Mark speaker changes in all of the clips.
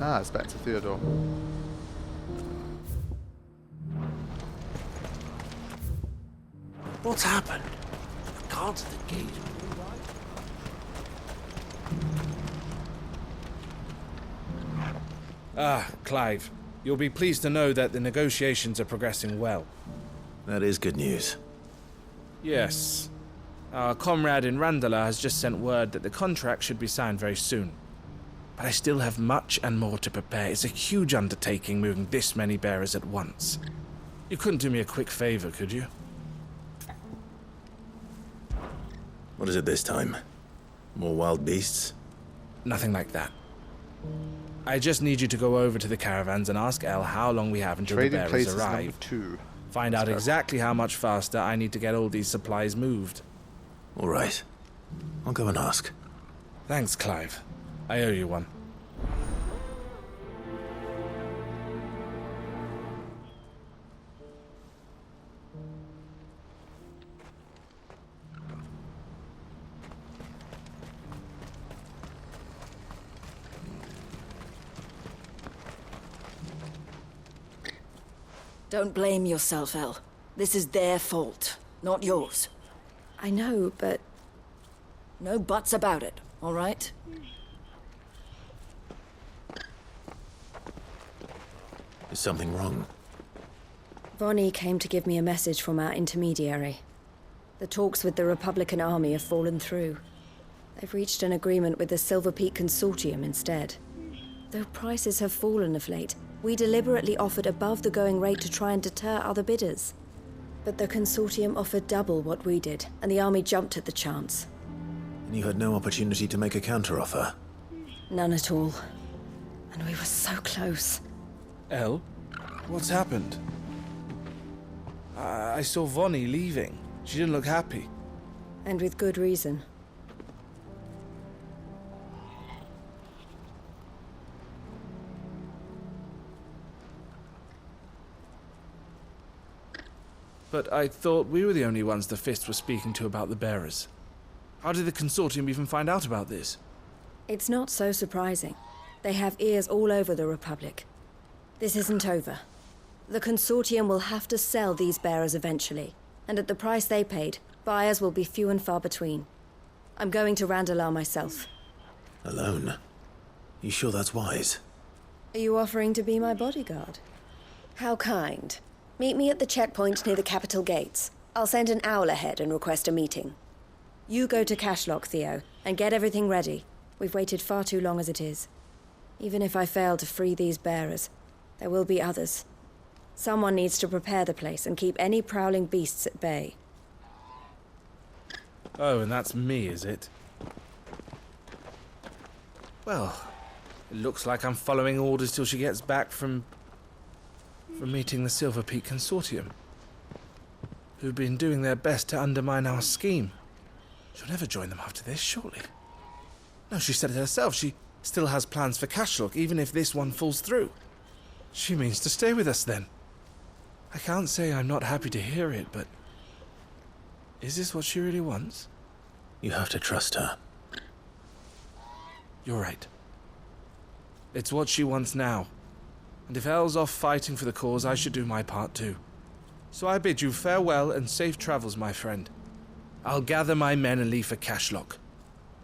Speaker 1: Ah, it's back to Theodore.
Speaker 2: What's happened? The guards at the gate.
Speaker 3: Ah, Clive. You'll be pleased to know that the negotiations are progressing well.
Speaker 2: That is good news.
Speaker 3: Yes. Our comrade in Randala has just sent word that the contract should be signed very soon. But I still have much and more to prepare. It's a huge undertaking moving this many bearers at once. You couldn't do me a quick favor, could you?
Speaker 2: What is it this time? More wild beasts?
Speaker 3: Nothing like that. I just need you to go over to the caravans and ask El how long we have until the bearers
Speaker 1: places
Speaker 3: arrive.
Speaker 1: number 2.
Speaker 3: Find out exactly how much faster I need to get all these supplies moved.
Speaker 2: All right. I'll go and ask.
Speaker 3: Thanks, Clive. I owe you one.
Speaker 4: Don't blame yourself, El. This is their fault, not yours.
Speaker 5: I know, but...
Speaker 4: No buts about it, all right?
Speaker 2: Is something wrong?
Speaker 5: Vonnie came to give me a message from our intermediary. The talks with the Republican army have fallen through. They've reached an agreement with the Silver Peak Consortium instead. Though prices have fallen of late, we deliberately offered above the going rate to try and deter other bidders. But the Consortium offered double what we did, and the army jumped at the chance.
Speaker 2: And you had no opportunity to make a counteroffer?
Speaker 5: None at all. And we were so close.
Speaker 3: El? What's happened? I saw Vonnie leaving. She didn't look happy.
Speaker 5: And with good reason.
Speaker 3: But I thought we were the only ones the Fist were speaking to about the bearers. How did the Consortium even find out about this?
Speaker 5: It's not so surprising. They have ears all over the Republic. This isn't over. The Consortium will have to sell these bearers eventually, and at the price they paid, buyers will be few and far between. I'm going to Randalar myself.
Speaker 2: Alone? You sure that's wise?
Speaker 5: Are you offering to be my bodyguard? How kind. Meet me at the checkpoint near the capital gates. I'll send an owl ahead and request a meeting. You go to Cashlock, Theo, and get everything ready. We've waited far too long as it is. Even if I fail to free these bearers, there will be others. Someone needs to prepare the place and keep any prowling beasts at bay.
Speaker 3: Oh, and that's me, is it? Well, it looks like I'm following orders till she gets back from meeting the Silver Peak Consortium, who've been doing their best to undermine our scheme. She'll never join them after this, surely. No, she said it herself. She still has plans for Cashlock, even if this one falls through. She means to stay with us, then. I can't say I'm not happy to hear it, but... is this what she really wants?
Speaker 2: You have to trust her.
Speaker 3: You're right. It's what she wants now. And if El's off fighting for the cause, I should do my part too. So I bid you farewell and safe travels, my friend. I'll gather my men and leave for Cashlock.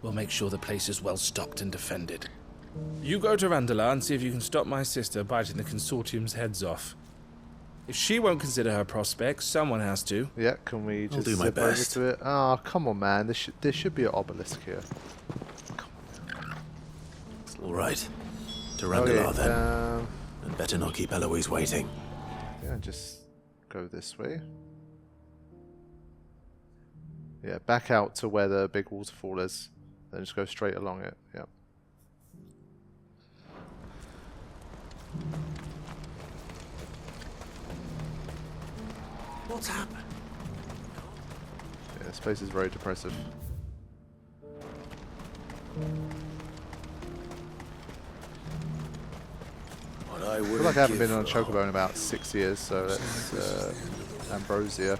Speaker 3: We'll make sure the place is well stocked and defended. You go to Randalar and see if you can stop my sister biting the Consortium's heads off. If she won't consider her prospects, someone has to.
Speaker 1: Yeah, can we just
Speaker 2: do my
Speaker 1: zip over
Speaker 2: best.
Speaker 1: to it? Oh, come on, man. There should be an obelisk here.
Speaker 2: It's all right. To Randalar, then.
Speaker 1: Yeah,
Speaker 2: And better not keep Eloise waiting.
Speaker 1: yeah, just go this way. Yeah, back out to where the big waterfall is. Then just go straight along it. Yeah.
Speaker 2: What's happened?
Speaker 1: Yeah, this place is very depressive.
Speaker 2: What I
Speaker 1: I feel like I haven't been on a chocobo in about 6 years, so that's Ambrosia.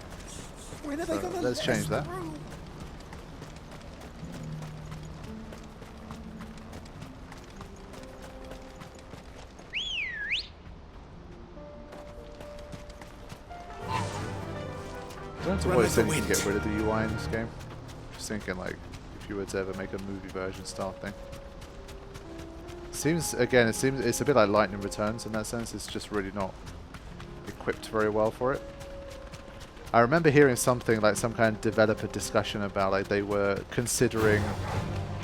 Speaker 1: So let's change that. don't know
Speaker 2: Run
Speaker 1: what
Speaker 2: with
Speaker 1: it's
Speaker 2: the
Speaker 1: in to
Speaker 2: wind.
Speaker 1: get rid of the UI in this game. Just thinking like if you were to ever make a movie version style thing. Seems it's a bit like Lightning Returns in that sense. It's just really not equipped very well for it. I remember hearing something like some kind of developer discussion about like they were considering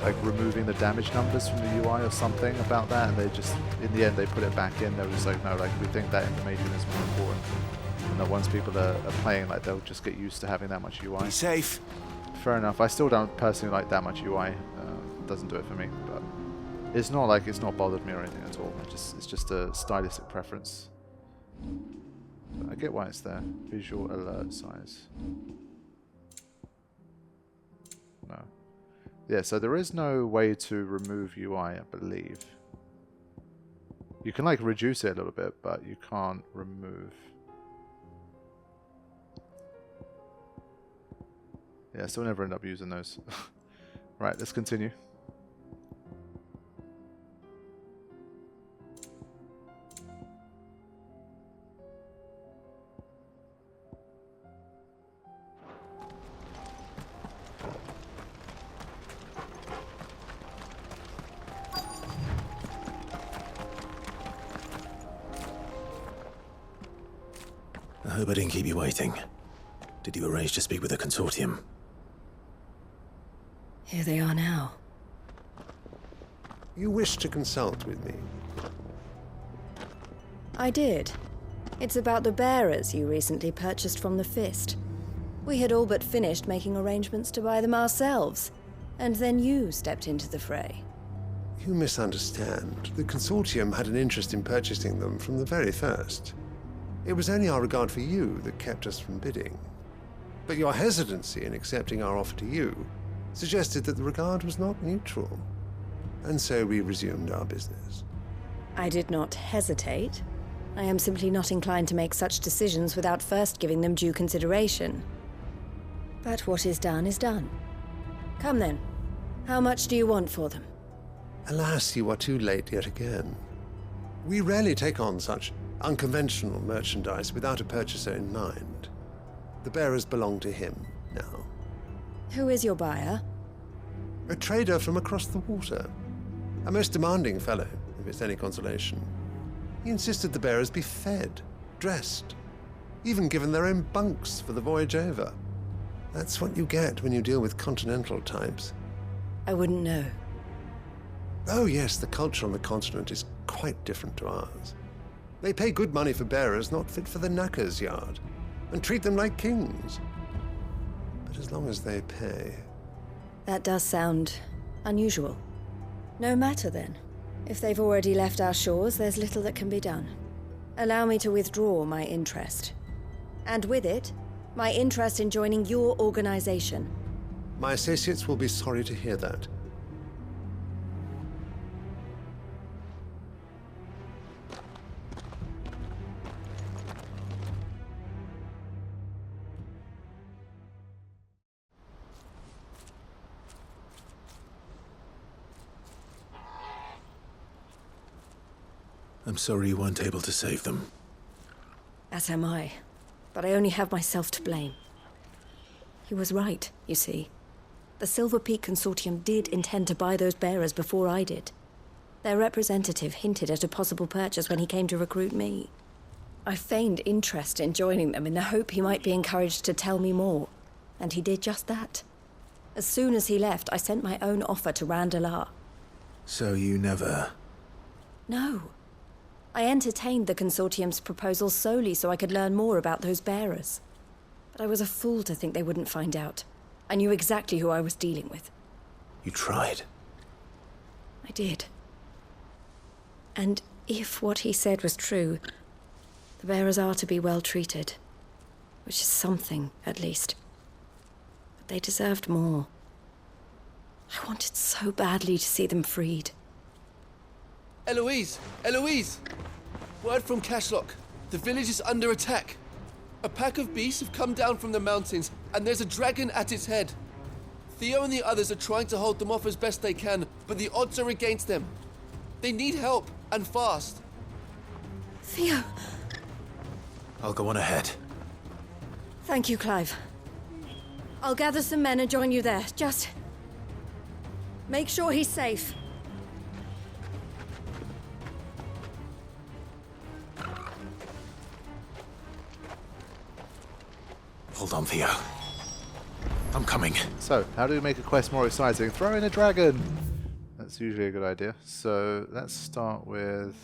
Speaker 1: like removing the damage numbers from the UI or something about that, and they just in the end they put it back in. They were just like, no, like we think that information is more important, and that once people are playing, like they'll just get used to having that much UI.
Speaker 2: Be safe.
Speaker 1: Fair enough. I still don't personally like that much UI. Doesn't do it for me, but it's not like it's not bothered me or anything at all. It's just a stylistic preference. But I get why it's there. Visual alert size. No. Yeah, so there is no way to remove UI, I believe. You can like reduce it a little bit, but you can't remove. Yeah, so we'll never end up using those. Right, let's continue.
Speaker 2: I hope I didn't keep you waiting. Did you arrange to speak with the consortium?
Speaker 5: Here they are now.
Speaker 6: You wish to consult with me?
Speaker 5: I did. It's about the bearers you recently purchased from the Fist. We had all but finished making arrangements to buy them ourselves, and then you stepped into the fray.
Speaker 6: You misunderstand. The consortium had an interest in purchasing them from the very first. It was only our regard for you that kept us from bidding. But your hesitancy in accepting our offer to you suggested that the regard was not mutual. And so we resumed our business.
Speaker 5: I did not hesitate. I am simply not inclined to make such decisions without first giving them due consideration. But what is done is done. Come then. How much do you want for them?
Speaker 6: Alas, you are too late yet again. We rarely take on such unconventional merchandise without a purchaser in mind. The bearers belong to him now.
Speaker 5: Who is your buyer?
Speaker 6: A trader from across the water. A most demanding fellow, if it's any consolation. He insisted the bearers be fed, dressed, even given their own bunks for the voyage over. That's what you get when you deal with continental types.
Speaker 5: I wouldn't know.
Speaker 6: Oh yes, the culture on the continent is quite different to ours. They pay good money for bearers not fit for the knacker's yard, and treat them like kings. But as long as they pay...
Speaker 5: That does sound unusual. No matter then. If they've already left our shores, there's little that can be done. Allow me to withdraw my interest. And with it, my interest in joining your organization.
Speaker 6: My associates will be sorry to hear that.
Speaker 2: I'm sorry you weren't able to save them.
Speaker 5: As am I. But I only have myself to blame. He was right, you see. The Silver Peak Consortium did intend to buy those bearers before I did. Their representative hinted at a possible purchase when he came to recruit me. I feigned interest in joining them in the hope he might be encouraged to tell me more. And he did just that. As soon as he left, I sent my own offer to Randalar.
Speaker 2: So you never...
Speaker 5: No. I entertained the Consortium's proposal solely so I could learn more about those bearers. But I was a fool to think they wouldn't find out. I knew exactly who I was dealing with.
Speaker 2: You tried.
Speaker 5: I did. And if what he said was true, the bearers are to be well treated. Which is something, at least. But they deserved more. I wanted so badly to see them freed.
Speaker 7: Eloise! Eloise! Word from Cashlock. The village is under attack. A pack of beasts have come down from the mountains, and there's a dragon at its head. Theo and the others are trying to hold them off as best they can, but the odds are against them. They need help, and fast.
Speaker 5: Theo!
Speaker 2: I'll go on ahead.
Speaker 5: Thank you, Clive. I'll gather some men and join you there. Just make sure he's safe.
Speaker 2: Hold on, Theo. I'm coming.
Speaker 1: So, how do we make a quest more exciting? Throw in a dragon! That's usually a good idea. So, let's start with...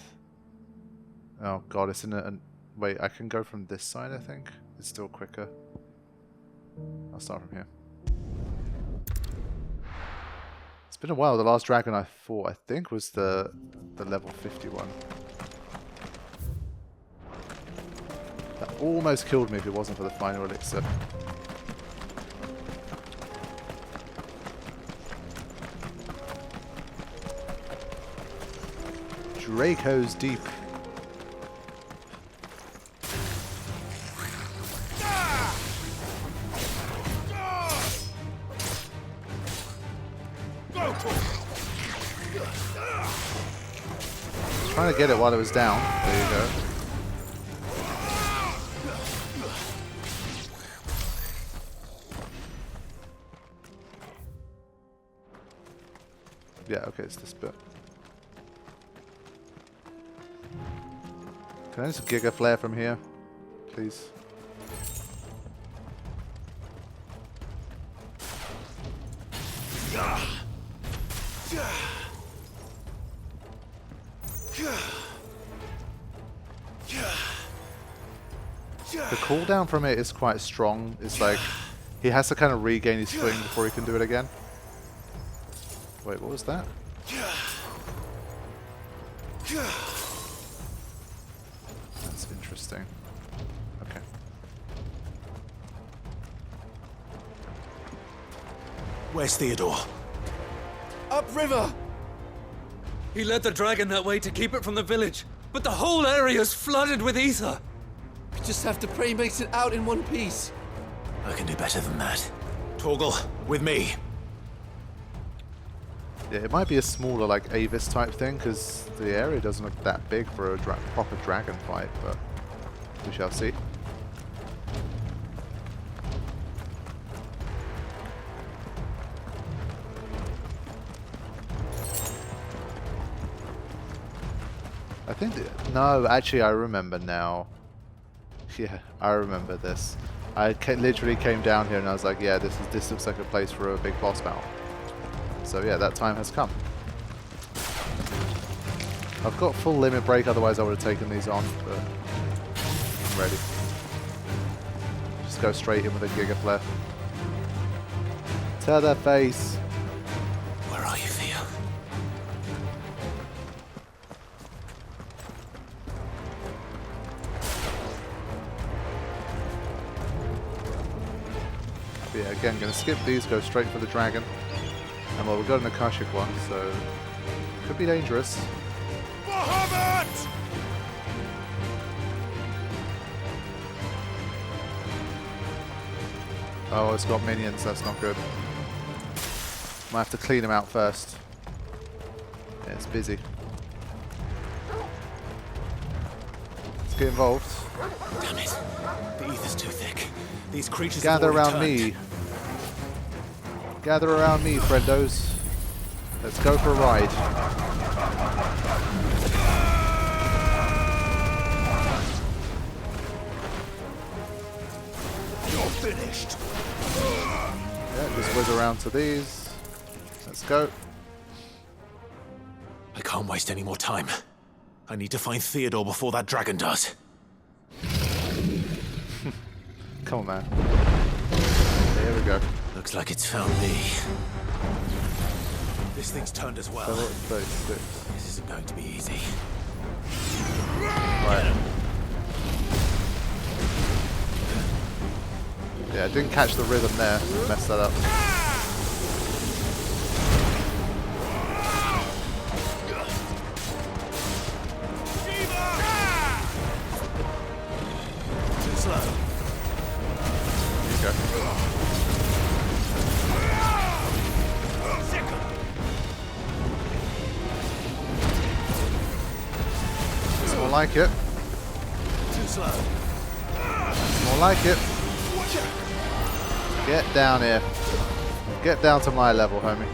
Speaker 1: Oh god, it's in a... Wait, I can go from this side, I think? It's still quicker. I'll start from here. It's been a while. The last dragon I fought, I think, was the level 51. That almost killed me if it wasn't for the final elixir. Draco's Deep. Trying to get it while it was down. There you go. Yeah, okay, it's this bit. Can I just Giga Flare from here, please? The cooldown from it is quite strong. It's like he has to kind of regain his footing before he can do it again. Wait, what was that? That's interesting. Okay.
Speaker 2: Where's Theodore?
Speaker 7: Upriver!
Speaker 8: He led the dragon that way to keep it from the village, but the whole area's flooded with ether.
Speaker 7: We just have to pray he makes it out in one piece.
Speaker 2: I can do better than that. Torgal, with me.
Speaker 1: Yeah, it might be a smaller, like, Avis type thing, because the area doesn't look that big for a proper dragon fight, but we shall see. I think... No, actually, I remember now. Yeah, I remember this. I literally came down here and I was like, yeah, this looks like a place for a big boss battle. So yeah, that time has come. I've got full limit break, otherwise I would have taken these on, but I'm ready. Just go straight in with a Giga Flare. Tear their face.
Speaker 2: Where are you, Theo?
Speaker 1: But yeah, again, gonna skip these, go straight for the dragon. And well, we've got an Akashic one, so could be dangerous. Oh, it's got minions, that's not good. Might have to clean them out first. Yeah, it's busy. Let's get involved.
Speaker 2: Damn it. The ether's too thick. These creatures
Speaker 1: Gather
Speaker 2: have
Speaker 1: around
Speaker 2: already
Speaker 1: me. Gather around me, friendos. Let's go for a ride.
Speaker 2: You're finished.
Speaker 1: Yeah, just whiz around to these. Let's go.
Speaker 2: I can't waste any more time. I need to find Theodore before that dragon does.
Speaker 1: Come on, man. Here we go.
Speaker 2: Looks like it's found me. This thing's turned as well.
Speaker 1: Level 36.
Speaker 2: This isn't going to be easy.
Speaker 1: Right. Yeah, I didn't catch the rhythm there. Messed that up.
Speaker 2: Too slow.
Speaker 1: Here you go. It's more like it.
Speaker 2: Too slow.
Speaker 1: It's more like it. Get down here. Get down to my level, homie.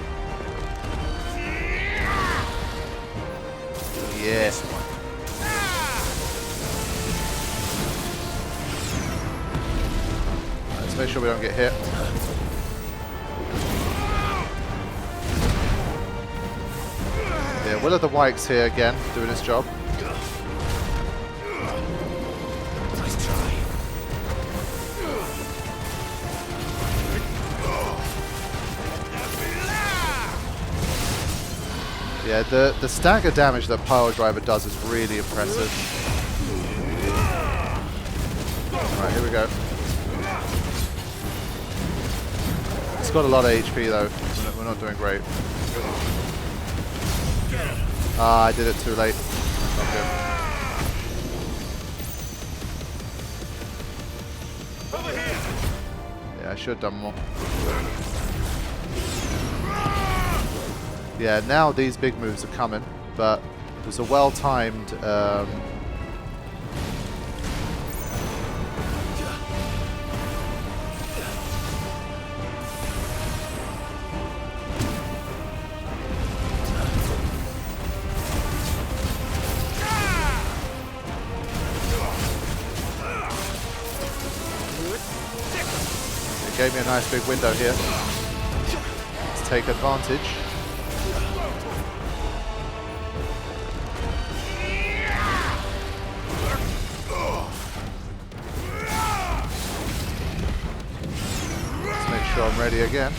Speaker 1: Yes. Let's make sure we don't get hit. Yeah, Will of the Wykes here again, doing his job.
Speaker 2: Nice try.
Speaker 1: Yeah, the stagger damage that Pile Driver does is really impressive. Alright, here we go. It's got a lot of HP though. We're not doing great. Ah, I did it too late. Not good. Yeah, I should have done more. Yeah, now these big moves are coming, but there's a well-timed it gave me a nice big window here. Let's take advantage. I'm ready again.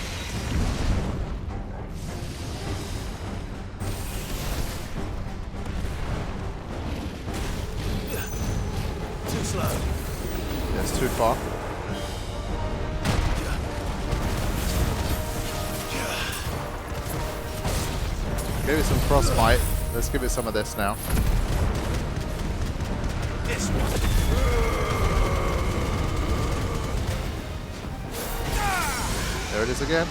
Speaker 2: Too slow.
Speaker 1: That's too far. Give it some frostbite. Let's give it some of this now.
Speaker 2: This one.
Speaker 1: There it is again.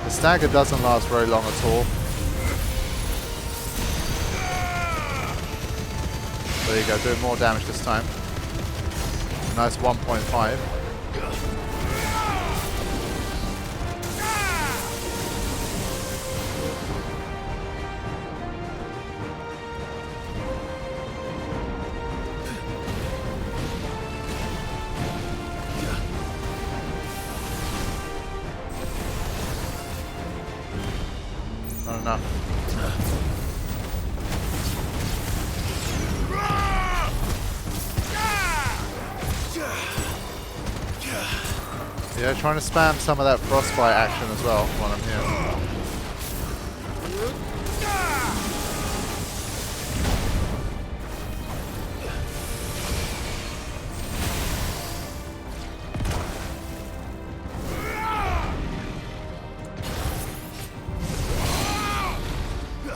Speaker 1: The stagger doesn't last very long at all. There you go, doing more damage this time. Nice 1.5. Not enough. Yeah, trying to spam some of that frostbite action as well while I'm here.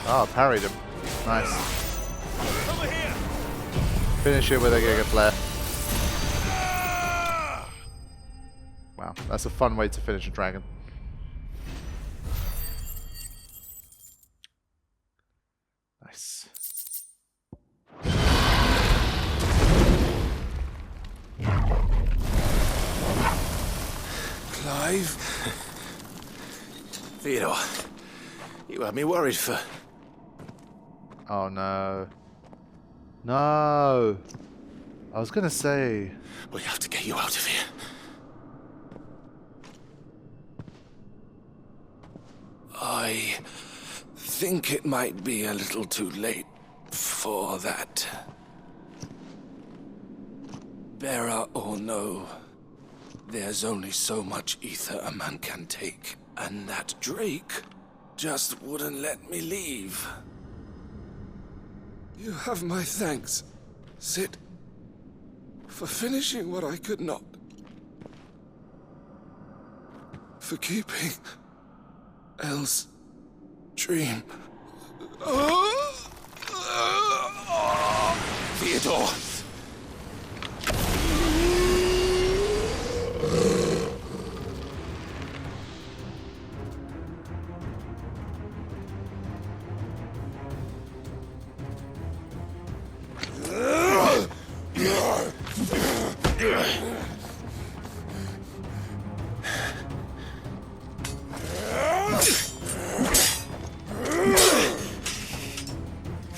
Speaker 1: Oh, parried him. Nice. Finish it with a Giga Flare. Wow, that's a fun way to finish a dragon. Nice.
Speaker 2: Clive? Theodore, you had me worried for...
Speaker 1: Oh no. No! I was gonna say...
Speaker 2: We have to get you out of here. I think it might be a little too late for that. Bearer or no, there's only so much ether a man can take, and that Drake just wouldn't let me leave. You have my thanks, Sid, for finishing what I could not. For keeping Elle's dream. Theodore!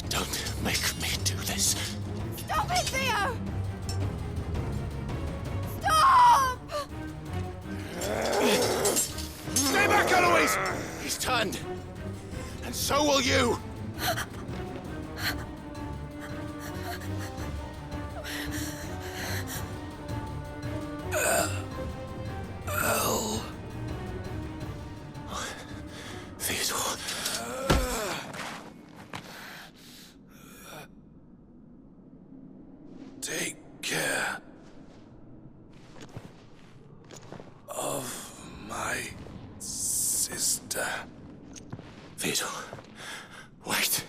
Speaker 2: Don't make me do this.
Speaker 9: Stop it, Theo! Stop!
Speaker 2: Stay back, Eloise! He's turned. And so will you! Theodore. Take care of my sister. Theodore, wait.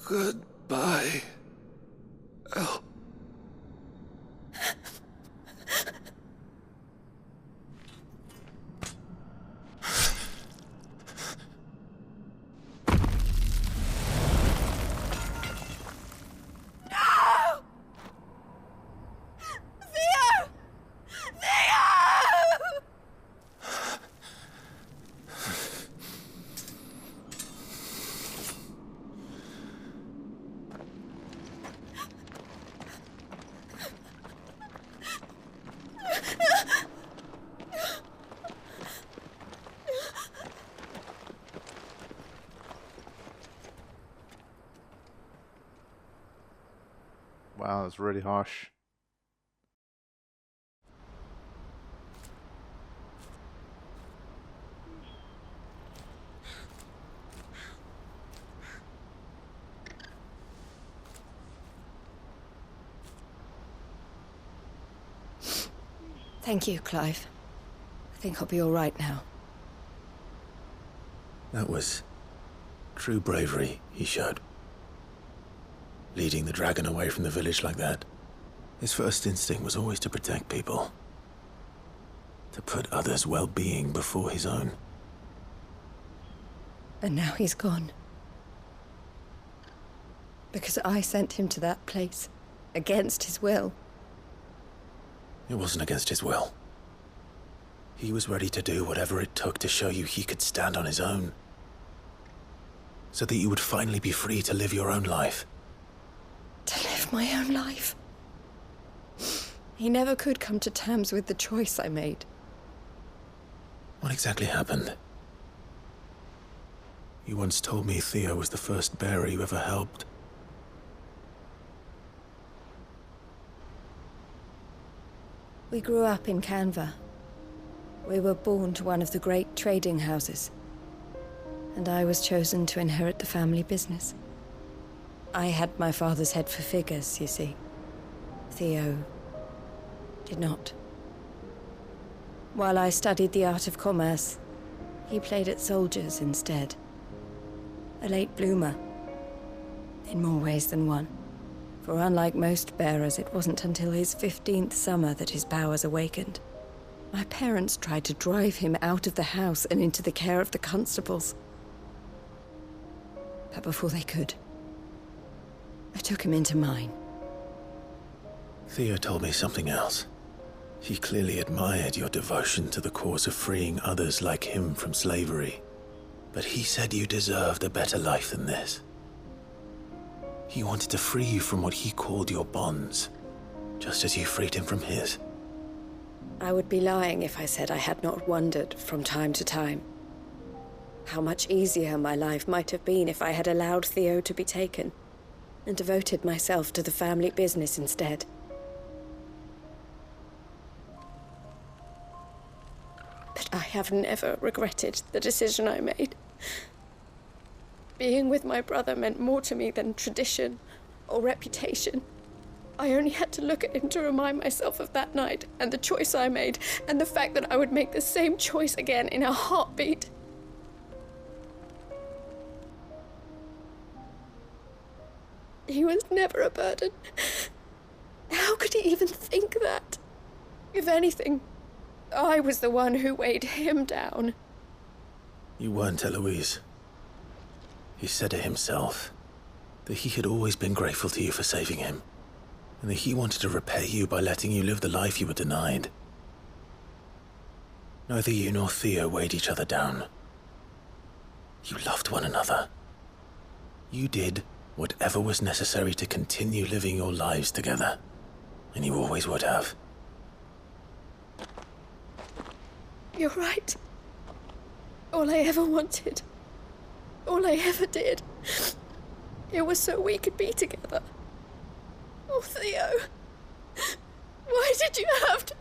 Speaker 2: Goodbye. Oh.
Speaker 1: Wow, that's really harsh.
Speaker 5: Thank you, Clive. I think I'll be all right now.
Speaker 2: That was true bravery he showed. Leading the dragon away from the village like that. His first instinct was always to protect people. To put others' well-being before his own.
Speaker 5: And now he's gone. Because I sent him to that place, against his will.
Speaker 2: It wasn't against his will. He was ready to do whatever it took to show you he could stand on his own. So that you would finally be free to live your own life.
Speaker 5: To live my own life. He never could come to terms with the choice I made.
Speaker 2: What exactly happened? You once told me Theo was the first bearer you ever helped.
Speaker 5: We grew up in Canva. We were born to one of the great trading houses. And I was chosen to inherit the family business. I had my father's head for figures, you see. Theo did not. While I studied the art of commerce, he played at soldiers instead. A late bloomer, in more ways than one. For unlike most bearers, it wasn't until his 15th summer that his powers awakened. My parents tried to drive him out of the house and into the care of the constables. But before they could, I took him into mine.
Speaker 2: Theo told me something else. He clearly admired your devotion to the cause of freeing others like him from slavery. But he said you deserved a better life than this. He wanted to free you from what he called your bonds, just as you freed him from his.
Speaker 5: I would be lying if I said I had not wondered from time to time how much easier my life might have been if I had allowed Theo to be taken and devoted myself to the family business instead. But I have never regretted the decision I made. Being with my brother meant more to me than tradition or reputation. I only had to look at him to remind myself of that night and the choice I made and the fact that I would make the same choice again in a heartbeat. He was never a burden. How could he even think that? If anything, I was the one who weighed him down.
Speaker 2: You weren't, Eloise. He said it himself, that he had always been grateful to you for saving him. and that he wanted to repay you by letting you live the life you were denied. Neither you nor Theo weighed each other down. You loved one another. You did whatever was necessary to continue living your lives together, and you always would have.
Speaker 5: You're right. All I ever wanted, all I ever did, it was so we could be together. Oh, Theo, why did you have to...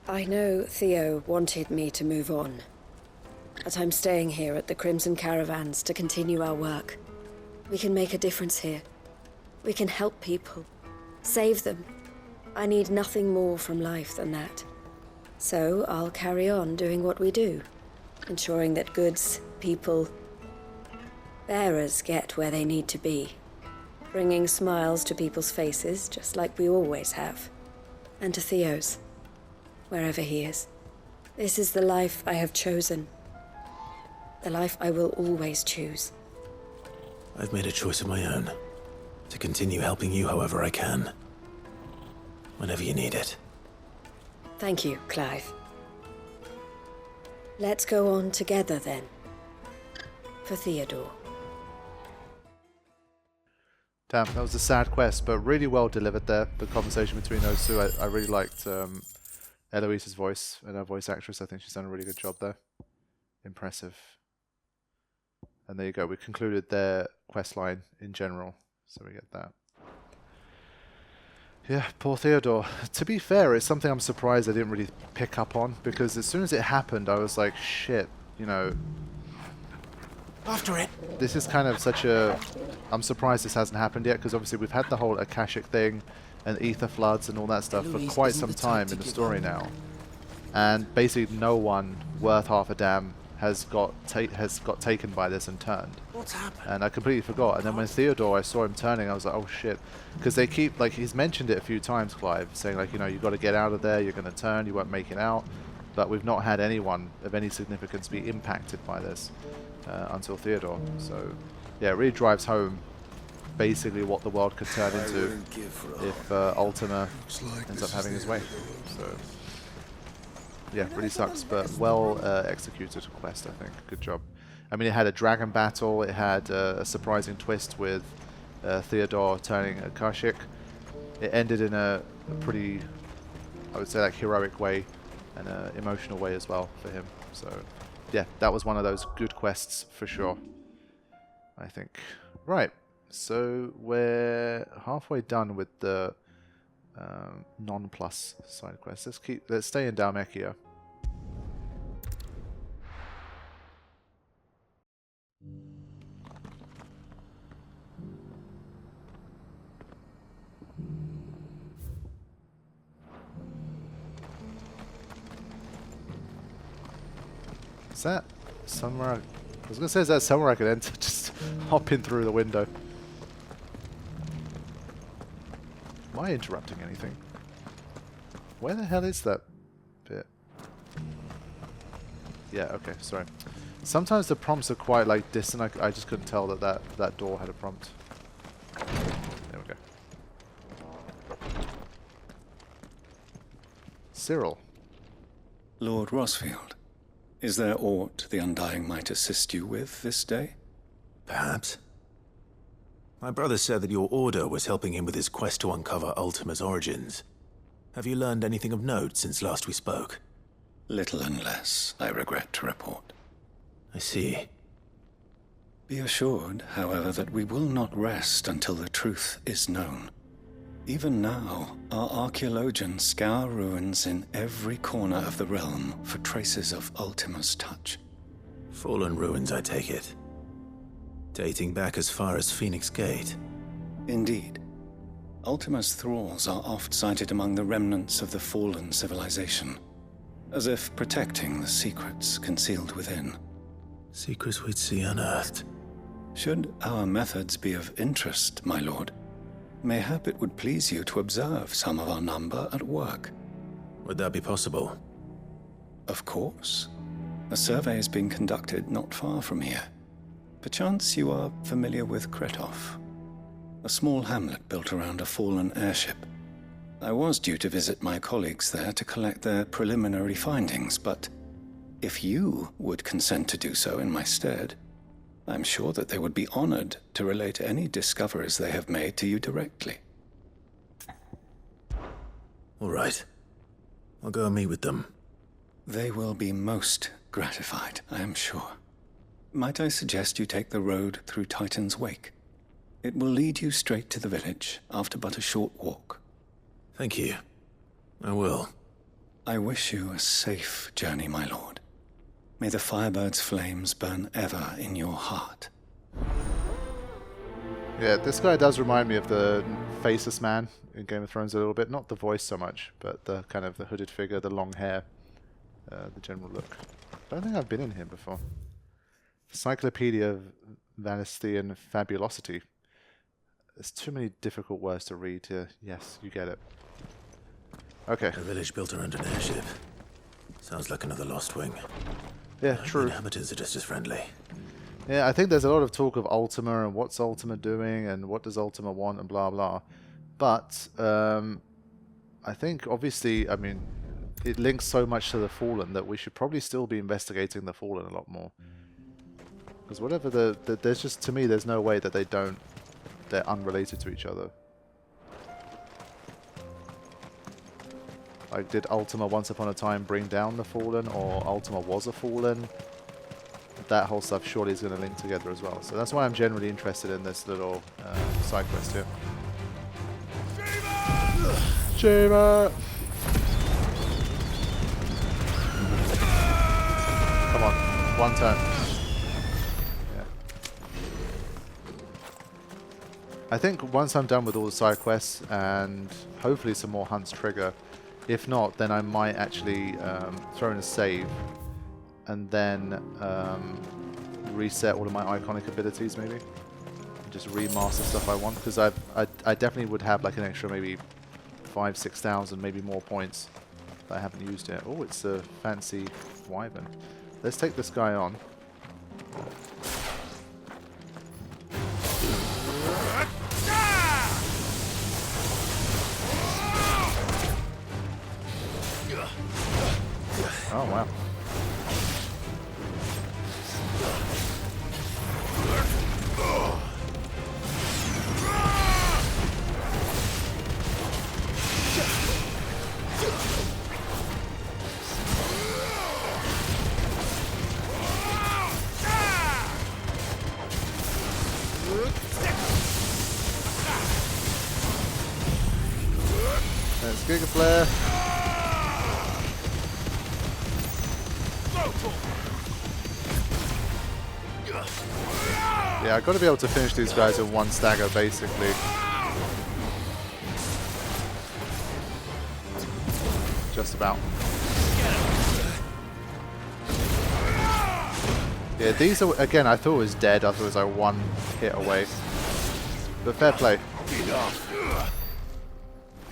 Speaker 5: I know Theo wanted me to move on, but I'm staying here at the Crimson Caravans to continue our work. We can make a difference here. We can help people, save them. I need nothing more from life than that. So I'll carry on doing what we do, ensuring that goods, people, bearers get where they need to be, bringing smiles to people's faces just like we always have, and to Theo's. Wherever he is. This is the life I have chosen. The life I will always choose.
Speaker 2: I've made a choice of my own. To continue helping you however I can. Whenever you need it.
Speaker 5: Thank you, Clive. Let's go on together then. For Theodore.
Speaker 1: Damn, that was a sad quest, but really well delivered there. The conversation between those two, I really liked Eloise's voice and her voice actress. I think she's done a really good job there. Impressive. And there you go. We concluded their quest line in general, so we get that. Yeah, poor Theodore. To be fair, it's something I'm surprised I didn't really pick up on, because as soon as it happened, I was like, shit, you know.
Speaker 2: After it.
Speaker 1: This is kind of such a... I'm surprised this hasn't happened yet, because obviously we've had the whole Akashic thing and ether floods and all that stuff for quite some time in the story now, and basically no one worth half a damn has got taken by this and turned.
Speaker 2: What's happened?
Speaker 1: And I completely forgot. And then when Theodore, I saw him turning, I was like, oh shit, because they keep, like, he's mentioned it a few times, Clive, saying like, you know, you've got to get out of there, you're going to turn, you won't make it out. But we've not had anyone of any significance be impacted by this until Theodore. So yeah, it really drives home basically what the world could turn into if Ultima ends up having his way. So yeah, really sucks, but well executed quest, I think. Good job. I mean, it had a dragon battle, it had a surprising twist with Theodore turning Akashic. It ended in a pretty, I would say, like, heroic way and an emotional way as well for him. So yeah, that was one of those good quests for sure, I think. Right. So we're halfway done with the non-plus side quest. Let's stay in Dalmekia. Is that somewhere? I was gonna say, is that somewhere I could enter? Just hop in through the window. Am I interrupting anything? Where the hell is that bit? Yeah, okay, sorry. Sometimes the prompts are quite, like, distant. I just couldn't tell that door had a prompt. There we go. Cyril.
Speaker 10: Lord Rosfield, is there aught the Undying might assist you with this day?
Speaker 2: Perhaps. My brother said that your order was helping him with his quest to uncover Ultima's origins. Have you learned anything of note since last we spoke?
Speaker 10: Little and less, I regret to report.
Speaker 2: I see.
Speaker 10: Be assured, however, that we will not rest until the truth is known. Even now, our archaeologians scour ruins in every corner of the realm for traces of Ultima's touch.
Speaker 2: Fallen ruins, I take it. Dating back as far as Phoenix Gate.
Speaker 10: Indeed. Ultima's thralls are oft sighted among the remnants of the fallen civilization, as if protecting the secrets concealed within.
Speaker 2: Secrets we'd see unearthed.
Speaker 10: Should our methods be of interest, my lord, mayhap it would please you to observe some of our number at work.
Speaker 2: Would that be possible?
Speaker 10: Of course. A survey is being conducted not far from here. Perchance you are familiar with Kretov, a small hamlet built around a fallen airship. I was due to visit my colleagues there to collect their preliminary findings, but if you would consent to do so in my stead, I'm sure that they would be honored to relate any discoveries they have made to you directly.
Speaker 2: All right. I'll go and meet with them.
Speaker 10: They will be most gratified, I am sure. Might I suggest you take the road through Titan's Wake? It will lead you straight to the village after but a short walk.
Speaker 2: Thank you. I will.
Speaker 10: I wish you a safe journey, my lord. May the Firebird's flames burn ever in your heart.
Speaker 1: Yeah, this guy does remind me of the Faceless Man in Game of Thrones a little bit. Not the voice so much, but the kind of the hooded figure, the long hair, the general look. I don't think I've been in here before. Encyclopedia of Valisthean Fabulosity. There's too many difficult words to read here. Yes, you get it. Okay.
Speaker 2: A village built around an airship. Sounds like another Lost Wing.
Speaker 1: Yeah, true.
Speaker 2: The inhabitants are just as friendly.
Speaker 1: Yeah, I think there's a lot of talk of Ultima and what's Ultima doing and what does Ultima want and blah blah. But I think obviously, I mean, it links so much to the Fallen that we should probably still be investigating the Fallen a lot more. Because whatever there's just, to me, there's no way that they're unrelated to each other. Like, did Ultima once upon a time bring down the Fallen, or Ultima was a Fallen? That whole stuff surely is going to link together as well. So that's why I'm generally interested in this little side quest here. Shiva! Come on, one turn. Yeah. I think once I'm done with all the side quests and hopefully some more hunts trigger, if not, then I might actually throw in a save and then reset all of my iconic abilities maybe. And just remaster stuff I want, because I definitely would have like an extra maybe 5,000-6,000 maybe more points that I haven't used yet. Oh, it's a fancy wyvern. Let's take this guy on. Oh, wow. Let's Giga Flare. Yeah, I've got to be able to finish these guys in one stagger, basically. Just about. Yeah, these are, again, I thought it was dead. I thought it was like one hit away. But fair play.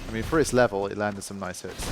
Speaker 1: I mean, for its level, it landed some nice hits.